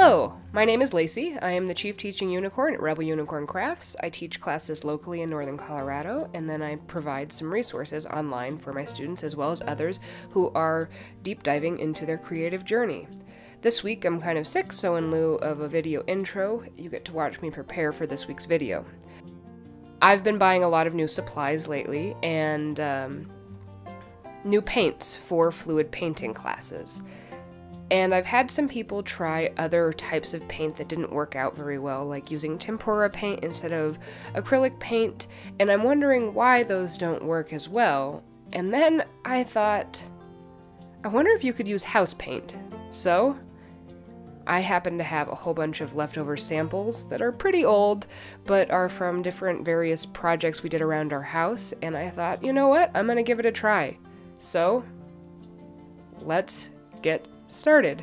Hello, my name is Lacey. I am the Chief Teaching Unicorn at Rebel Unicorn Crafts. I teach classes locally in Northern Colorado, and then I provide some resources online for my students as well as others who are deep diving into their creative journey. This week I'm kind of sick, so in lieu of a video intro, you get to watch me prepare for this week's video. I've been buying a lot of new supplies lately, and new paints for fluid painting classes. And I've had some people try other types of paint that didn't work out very well, like using tempera paint instead of acrylic paint, and I'm wondering why those don't work as well. And then I thought, I wonder if you could use house paint. So I happen to have a whole bunch of leftover samples that are pretty old, but are from different various projects we did around our house, and I thought, you know what, I'm gonna give it a try. So let's get started.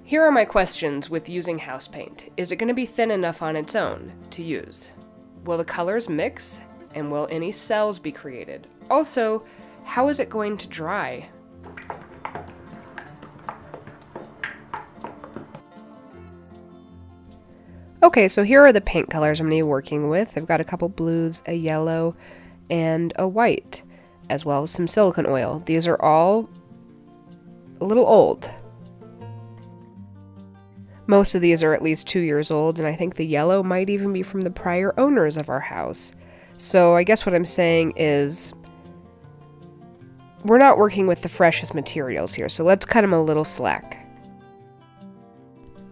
Here are my questions with using house paint. Is it going to be thin enough on its own to use? Will the colors mix? And will any cells be created? Also, how is it going to dry? Okay, so here are the paint colors I'm going to be working with. I've got a couple blues, a yellow, and a white, as well as some silicone oil. These are all a little old. Most of these are at least 2 years old, and I think the yellow might even be from the prior owners of our house. So I guess what I'm saying is we're not working with the freshest materials here, so let's cut them a little slack.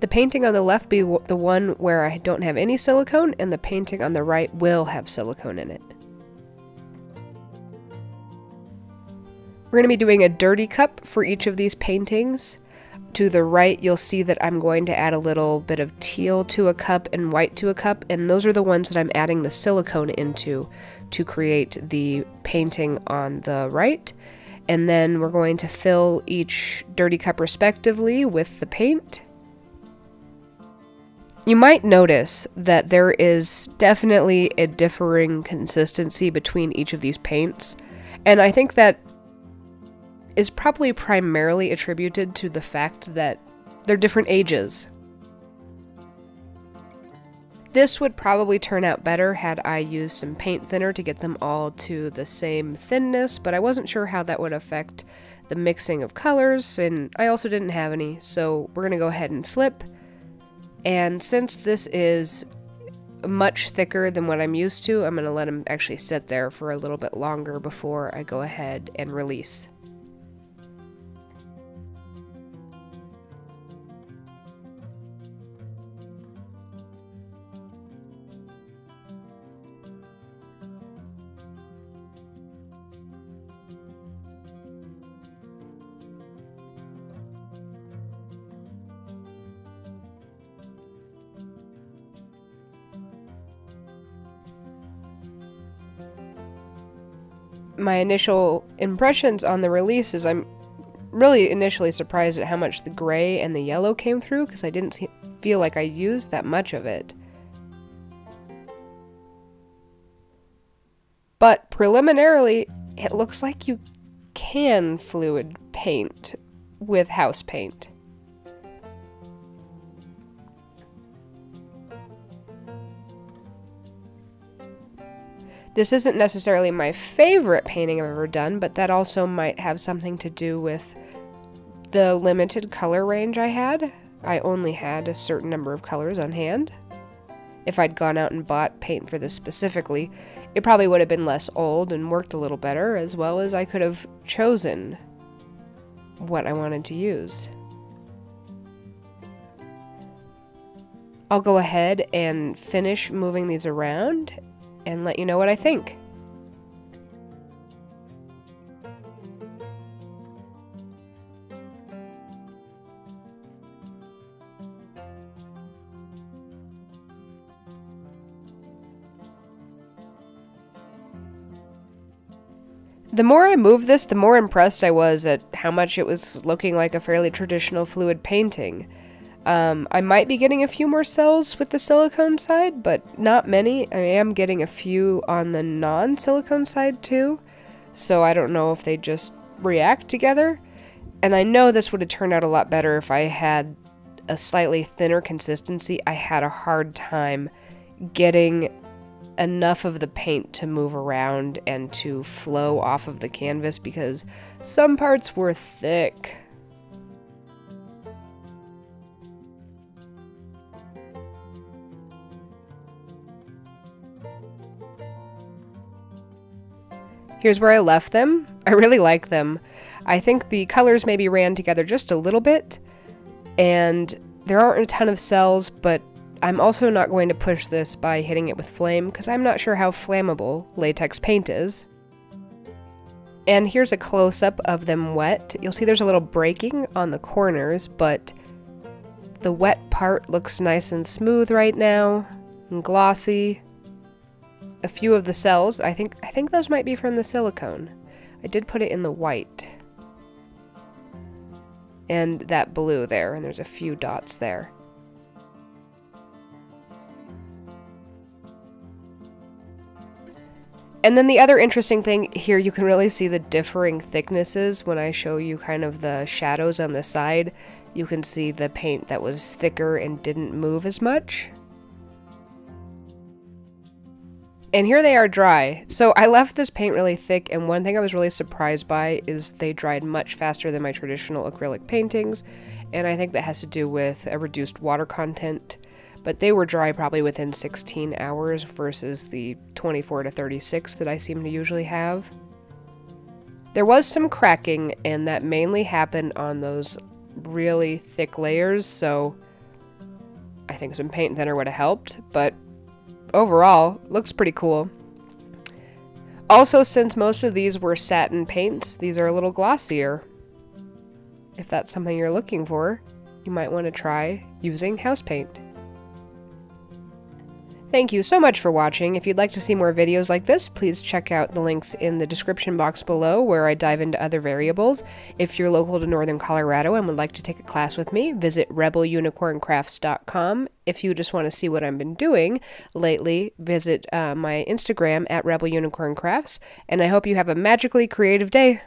The painting on the left be the one where I don't have any silicone, and the painting on the right will have silicone in it. We're going to be doing a dirty cup for each of these paintings. To the right, you'll see that I'm going to add a little bit of teal to a cup and white to a cup, and those are the ones that I'm adding the silicone into to create the painting on the right. And then we're going to fill each dirty cup respectively with the paint. You might notice that there is definitely a differing consistency between each of these paints, and I think that is probably primarily attributed to the fact that they're different ages. This would probably turn out better had I used some paint thinner to get them all to the same thinness, but I wasn't sure how that would affect the mixing of colors, and I also didn't have any, so we're gonna go ahead and flip. And since this is much thicker than what I'm used to, I'm gonna let them actually sit there for a little bit longer before I go ahead and release. My initial impressions on the release is I'm really initially surprised at how much the gray and the yellow came through, because I didn't feel like I used that much of it. But preliminarily, it looks like you can fluid paint with house paint. This isn't necessarily my favorite painting I've ever done, but that also might have something to do with the limited color range I had. I only had a certain number of colors on hand. If I'd gone out and bought paint for this specifically, it probably would have been less old and worked a little better, as well as I could have chosen what I wanted to use. I'll go ahead and finish moving these around and let you know what I think. The more I moved this, the more impressed I was at how much it was looking like a fairly traditional fluid painting. I might be getting a few more cells with the silicone side, but not many. I am getting a few on the non-silicone side too, so I don't know if they just react together. And I know this would have turned out a lot better if I had a slightly thinner consistency. I had a hard time getting enough of the paint to move around and to flow off of the canvas because some parts were thick. Here's where I left them. I really like them. I think the colors maybe ran together just a little bit, and there aren't a ton of cells, but I'm also not going to push this by hitting it with flame because I'm not sure how flammable latex paint is. And here's a close-up of them wet. You'll see there's a little breaking on the corners, but the wet part looks nice and smooth right now, and glossy. A few of the cells, I think those might be from the silicone. I did put it in the white. And that blue there, and there's a few dots there. And then the other interesting thing here, you can really see the differing thicknesses when I show you kind of the shadows on the side. You can see the paint that was thicker and didn't move as much. And here they are dry. So I left this paint really thick, and one thing I was really surprised by is they dried much faster than my traditional acrylic paintings, and I think that has to do with a reduced water content. But they were dry probably within 16 hours versus the 24 to 36 that I seem to usually have. There was some cracking, and that mainly happened on those really thick layers, so I think some paint thinner would have helped, but overall, looks pretty cool. Also, since most of these were satin paints, these are a little glossier. If that's something you're looking for, you might want to try using house paint. Thank you so much for watching. If you'd like to see more videos like this, please check out the links in the description box below where I dive into other variables. If you're local to Northern Colorado and would like to take a class with me, visit rebelunicorncrafts.com. If you just want to see what I've been doing lately, visit my Instagram at rebelunicorncrafts. And I hope you have a magically creative day.